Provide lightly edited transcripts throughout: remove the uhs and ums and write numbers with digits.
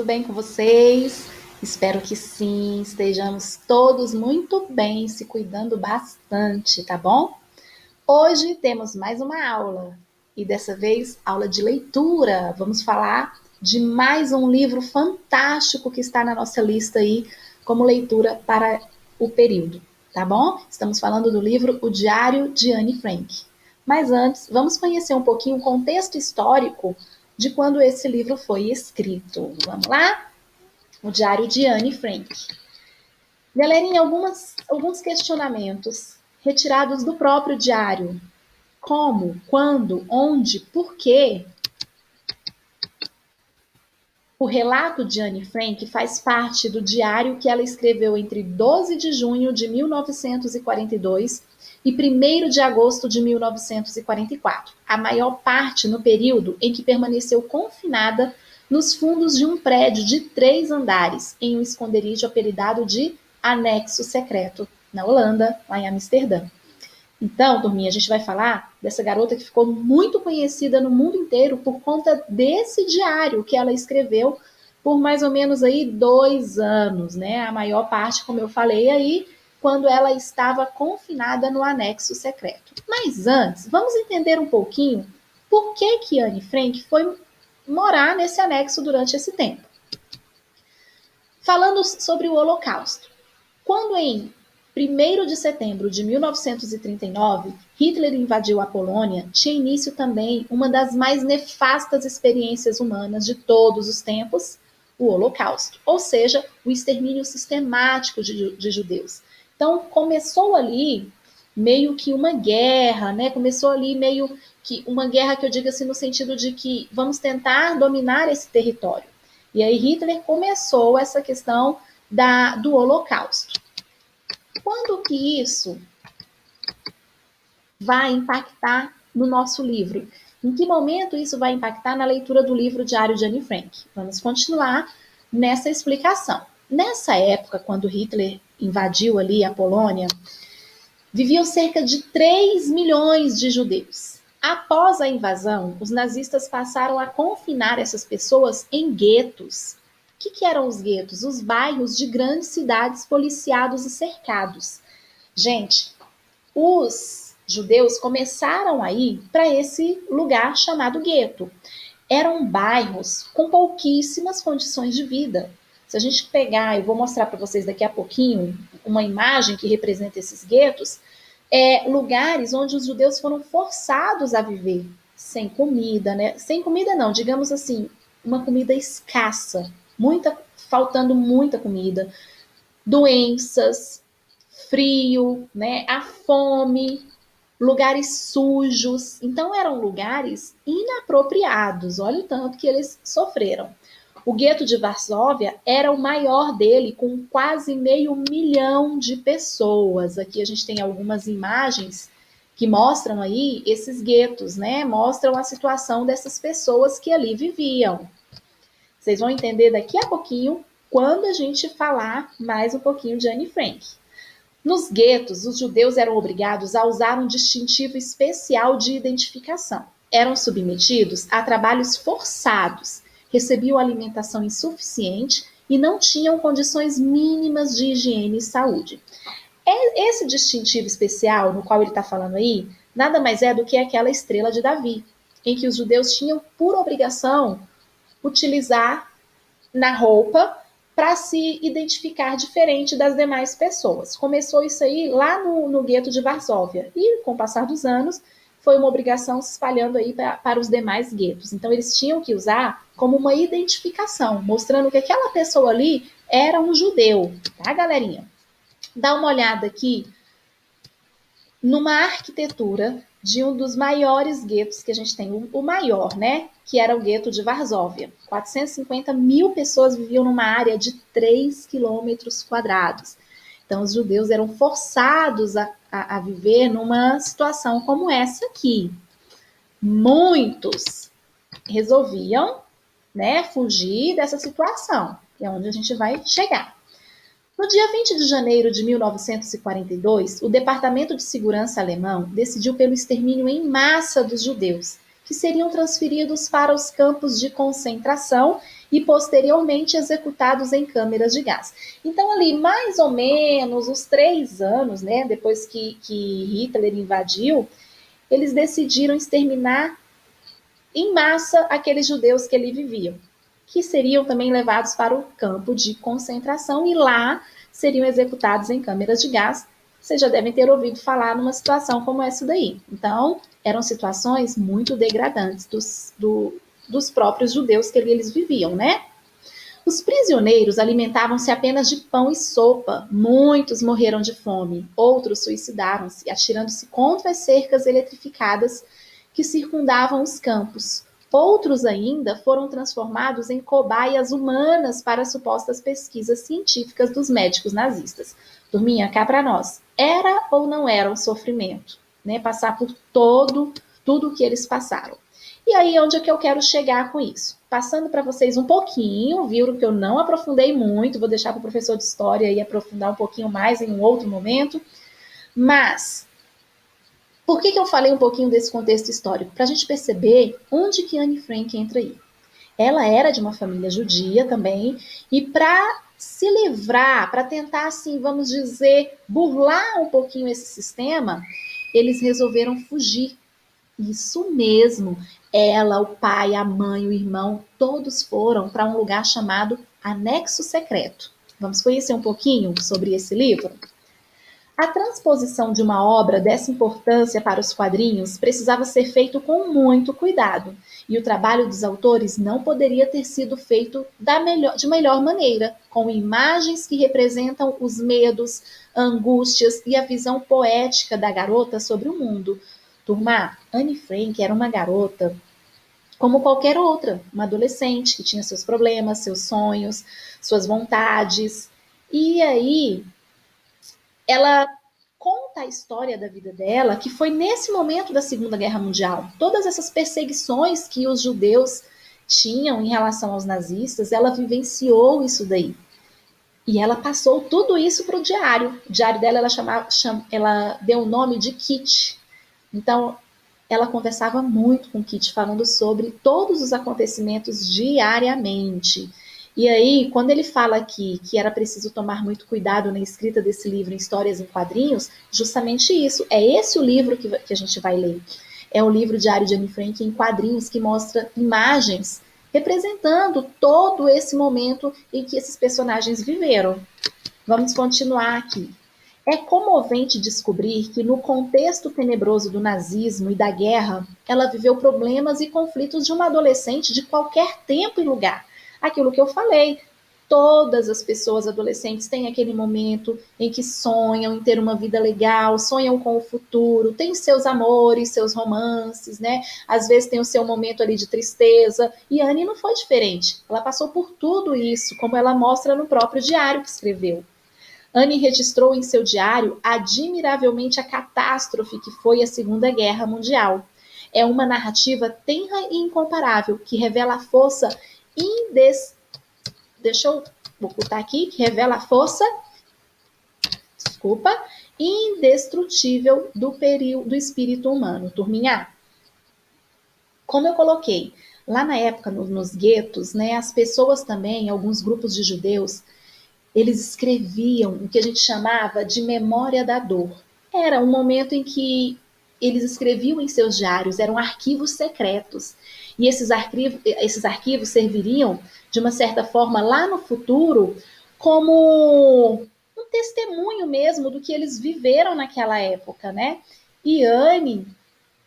tudo bem com vocês? Espero que sim, estejamos todos muito bem, se cuidando bastante, tá bom? Hoje temos mais uma aula, e dessa vez aula de leitura. Vamos falar de mais um livro fantástico que está na nossa lista aí, como leitura para o período, tá bom? Estamos falando do livro O Diário de Anne Frank. Mas antes, vamos conhecer um pouquinho o contexto histórico de quando esse livro foi escrito. Vamos lá? O Diário de Anne Frank. Galerinha, alguns questionamentos retirados do próprio diário. Como, quando, onde, por quê? O relato de Anne Frank faz parte do diário que ela escreveu entre 12 de junho de 1942 e 1º de agosto de 1944, a maior parte no período em que permaneceu confinada nos fundos de um prédio de 3 andares, em um esconderijo apelidado de Anexo Secreto, na Holanda, lá em Amsterdã. Então, turminha, a gente vai falar dessa garota que ficou muito conhecida no mundo inteiro por conta desse diário que ela escreveu por mais ou menos aí 2 anos, né? A maior parte, como eu falei aí, quando ela estava confinada no anexo secreto. Mas antes, vamos entender um pouquinho por que Anne Frank foi morar nesse anexo durante esse tempo. Falando sobre o Holocausto. Quando em 1º de setembro de 1939, Hitler invadiu a Polônia, tinha início também uma das mais nefastas experiências humanas de todos os tempos, o Holocausto, ou seja, o extermínio sistemático de judeus. Então, começou ali meio que uma guerra, né? Começou ali meio que uma guerra que eu digo assim no sentido de que vamos tentar dominar esse território. E aí Hitler começou essa questão do Holocausto. Quando que isso vai impactar no nosso livro? Em que momento isso vai impactar na leitura do livro Diário de Anne Frank? Vamos continuar nessa explicação. Nessa época, quando Hitler invadiu ali a Polônia, viviam cerca de 3 milhões de judeus. Após a invasão, os nazistas passaram a confinar essas pessoas em guetos. O que eram os guetos? Os bairros de grandes cidades policiados e cercados. Gente, os judeus começaram a ir para esse lugar chamado gueto. Eram bairros com pouquíssimas condições de vida. Se a gente pegar, eu vou mostrar para vocês daqui a pouquinho uma imagem que representa esses guetos, lugares onde os judeus foram forçados a viver sem comida, né? Sem comida não, digamos assim, uma comida escassa, faltando muita comida, doenças, frio, né? A fome, lugares sujos. Então eram lugares inapropriados. Olha o tanto que eles sofreram. O gueto de Varsóvia era o maior dele, com quase 500 mil de pessoas. Aqui a gente tem algumas imagens que mostram aí esses guetos, né? Mostram a situação dessas pessoas que ali viviam. Vocês vão entender daqui a pouquinho, quando a gente falar mais um pouquinho de Anne Frank. Nos guetos, os judeus eram obrigados a usar um distintivo especial de identificação. Eram submetidos a trabalhos forçados, recebiam alimentação insuficiente e não tinham condições mínimas de higiene e saúde. Esse distintivo especial, no qual ele está falando aí, nada mais é do que aquela estrela de Davi, em que os judeus tinham por obrigação utilizar na roupa para se identificar diferente das demais pessoas. Começou isso aí lá no gueto de Varsóvia e, com o passar dos anos, foi uma obrigação se espalhando aí para os demais guetos. Então, eles tinham que usar como uma identificação, mostrando que aquela pessoa ali era um judeu, tá, galerinha? Dá uma olhada aqui numa arquitetura de um dos maiores guetos que a gente tem, o maior, né? Que era o gueto de Varsóvia. 450 mil pessoas viviam numa área de 3 quilômetros quadrados. Então, os judeus eram forçados a viver numa situação como essa aqui. Muitos resolviam, né, fugir dessa situação, que é onde a gente vai chegar. No dia 20 de janeiro de 1942, o Departamento de Segurança alemão decidiu pelo extermínio em massa dos judeus, que seriam transferidos para os campos de concentração e posteriormente executados em câmeras de gás. Então, ali, mais ou menos os 3 anos, né, depois que Hitler invadiu, eles decidiram exterminar em massa aqueles judeus que ali viviam, que seriam também levados para o campo de concentração e lá seriam executados em câmeras de gás. Vocês já devem ter ouvido falar numa situação como essa daí. Então, eram situações muito degradantes dos próprios judeus que eles viviam, né? Os prisioneiros alimentavam-se apenas de pão e sopa. Muitos morreram de fome, outros suicidaram-se, atirando-se contra as cercas eletrificadas que circundavam os campos. Outros ainda foram transformados em cobaias humanas para supostas pesquisas científicas dos médicos nazistas. Turminha, cá para nós, era ou não era um sofrimento, né? Passar por tudo o que eles passaram. E aí, onde é que eu quero chegar com isso? Passando para vocês um pouquinho, viram que eu não aprofundei muito, vou deixar para o professor de história aí aprofundar um pouquinho mais em um outro momento. Mas, por que eu falei um pouquinho desse contexto histórico? Para a gente perceber onde que Anne Frank entra aí. Ela era de uma família judia também, e para se livrar, para tentar, assim, vamos dizer, burlar um pouquinho esse sistema, eles resolveram fugir. Isso mesmo. Ela, o pai, a mãe, o irmão, todos foram para um lugar chamado Anexo Secreto. Vamos conhecer um pouquinho sobre esse livro? A transposição de uma obra dessa importância para os quadrinhos precisava ser feito com muito cuidado, e o trabalho dos autores não poderia ter sido feito de melhor maneira, com imagens que representam os medos, angústias e a visão poética da garota sobre o mundo. Turma, Anne Frank era uma garota como qualquer outra, uma adolescente que tinha seus problemas, seus sonhos, suas vontades. E aí, ela conta a história da vida dela, que foi nesse momento da Segunda Guerra Mundial. Todas essas perseguições que os judeus tinham em relação aos nazistas, ela vivenciou isso daí. E ela passou tudo isso para o diário. O diário dela, ela deu o nome de Kit. Então, ela conversava muito com Kit, falando sobre todos os acontecimentos diariamente. E aí, quando ele fala aqui que era preciso tomar muito cuidado na escrita desse livro, em Histórias em Quadrinhos, justamente isso. É esse o livro que a gente vai ler. É o livro Diário de Anne Frank em quadrinhos, que mostra imagens representando todo esse momento em que esses personagens viveram. Vamos continuar aqui. É comovente descobrir que, no contexto tenebroso do nazismo e da guerra, ela viveu problemas e conflitos de uma adolescente de qualquer tempo e lugar. Aquilo que eu falei, todas as pessoas adolescentes têm aquele momento em que sonham em ter uma vida legal, sonham com o futuro, têm seus amores, seus romances, né? Às vezes tem o seu momento ali de tristeza, e Anne não foi diferente. Ela passou por tudo isso, como ela mostra no próprio diário que escreveu. Anne registrou em seu diário admiravelmente a catástrofe que foi a Segunda Guerra Mundial. É uma narrativa tenra e incomparável que revela a força vou botar aqui, que revela a força, indestrutível do espírito humano. Turminha, como eu coloquei, lá na época, nos guetos, né, as pessoas também, alguns grupos de judeus, eles escreviam o que a gente chamava de memória da dor. Era um momento em que eles escreviam em seus diários, eram arquivos secretos. E esses arquivos serviriam, de uma certa forma, lá no futuro, como um testemunho mesmo do que eles viveram naquela época, né? E Anne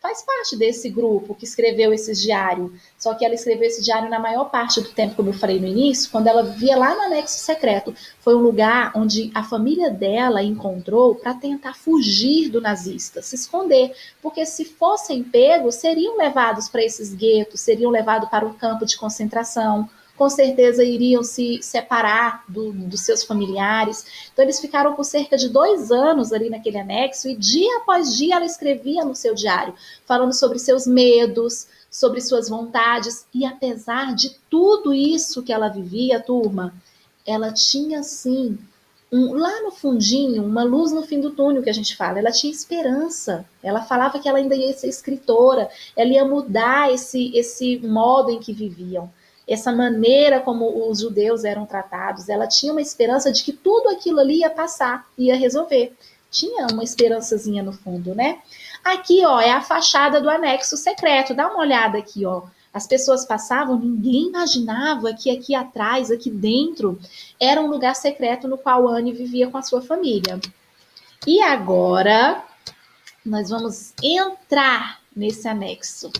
faz parte desse grupo que escreveu esse diário. Só que ela escreveu esse diário na maior parte do tempo, como eu falei no início, quando ela vivia lá no Anexo Secreto. Foi um lugar onde a família dela encontrou para tentar fugir do nazista, se esconder. Porque se fossem pegos, seriam levados para esses guetos, seriam levados para o campo de concentração, com certeza iriam se separar dos seus familiares. Então, eles ficaram por cerca de 2 anos ali naquele anexo, e dia após dia ela escrevia no seu diário, falando sobre seus medos, sobre suas vontades. E apesar de tudo isso que ela vivia, turma, ela tinha, sim, lá no fundinho, uma luz no fim do túnel, que a gente fala. Ela tinha esperança. Ela falava que ela ainda ia ser escritora, ela ia mudar esse modo em que viviam. essa maneira como os judeus eram tratados, ela tinha uma esperança de que tudo aquilo ali ia passar, ia resolver. Tinha uma esperançazinha no fundo, né? Aqui, ó, é a fachada do anexo secreto. Dá uma olhada aqui, ó. As pessoas passavam, ninguém imaginava que aqui atrás, aqui dentro, era um lugar secreto no qual Anne vivia com a sua família. E agora, nós vamos entrar nesse anexo.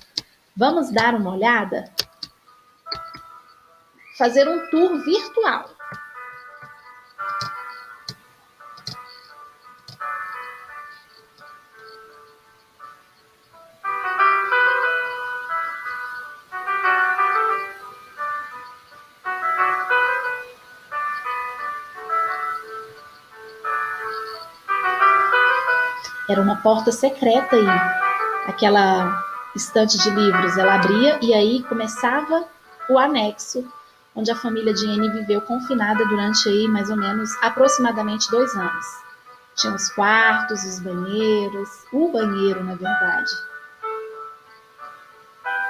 Vamos dar uma olhada? Fazer um tour virtual. Era uma porta secreta aí. Aquela estante de livros, ela abria e aí começava o anexo, onde a família de Anne viveu confinada durante aí mais ou menos aproximadamente 2 anos. Tinha os quartos, os banheiros, o banheiro, na verdade.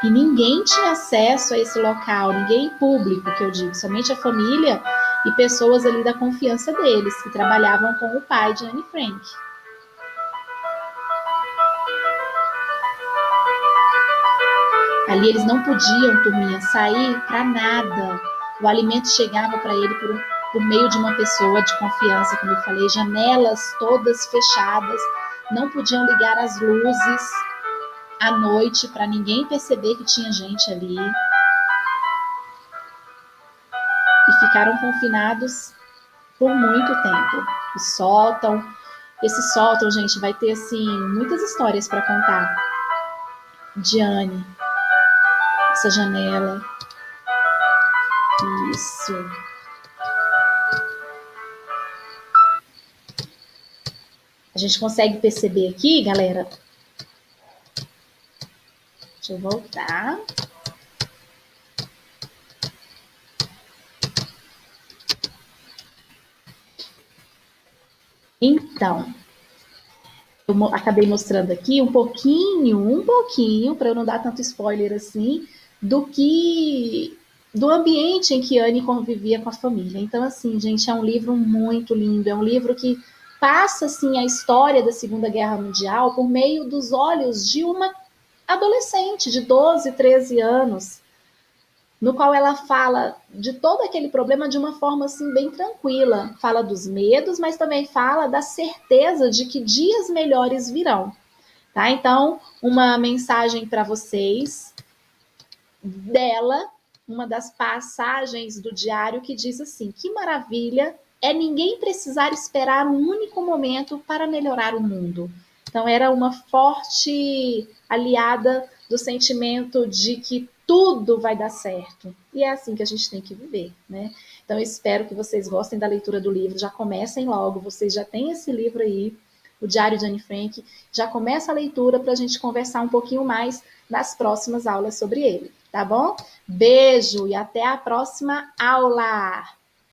E ninguém tinha acesso a esse local, ninguém público, que eu digo, somente a família e pessoas ali da confiança deles, que trabalhavam com o pai de Anne Frank. Ali eles não podiam, turminha, sair para nada. O alimento chegava para ele por meio de uma pessoa de confiança, como eu falei, janelas todas fechadas, não podiam ligar as luzes à noite para ninguém perceber que tinha gente ali. E ficaram confinados por muito tempo. O sótão, esse sótão, gente, vai ter assim muitas histórias para contar. De Anne, essa janela. Isso. A gente consegue perceber aqui, galera. Deixa eu voltar. Então, eu acabei mostrando aqui um pouquinho, para eu não dar tanto spoiler assim, do ambiente em que Anne convivia com a família. Então, assim, gente, é um livro muito lindo, é um livro que passa, assim, a história da Segunda Guerra Mundial por meio dos olhos de uma adolescente de 12, 13 anos, no qual ela fala de todo aquele problema de uma forma assim bem tranquila. Fala dos medos, mas também fala da certeza de que dias melhores virão. Tá? Então, uma mensagem para vocês dela, uma das passagens do diário que diz assim: que maravilha é ninguém precisar esperar um único momento para melhorar o mundo. Então, era uma forte aliada do sentimento de que tudo vai dar certo. E é assim que a gente tem que viver, né? Então, eu espero que vocês gostem da leitura do livro. Já comecem logo, vocês já têm esse livro aí, o Diário de Anne Frank. Já começa a leitura para a gente conversar um pouquinho mais nas próximas aulas sobre ele, tá bom? Beijo e até a próxima aula!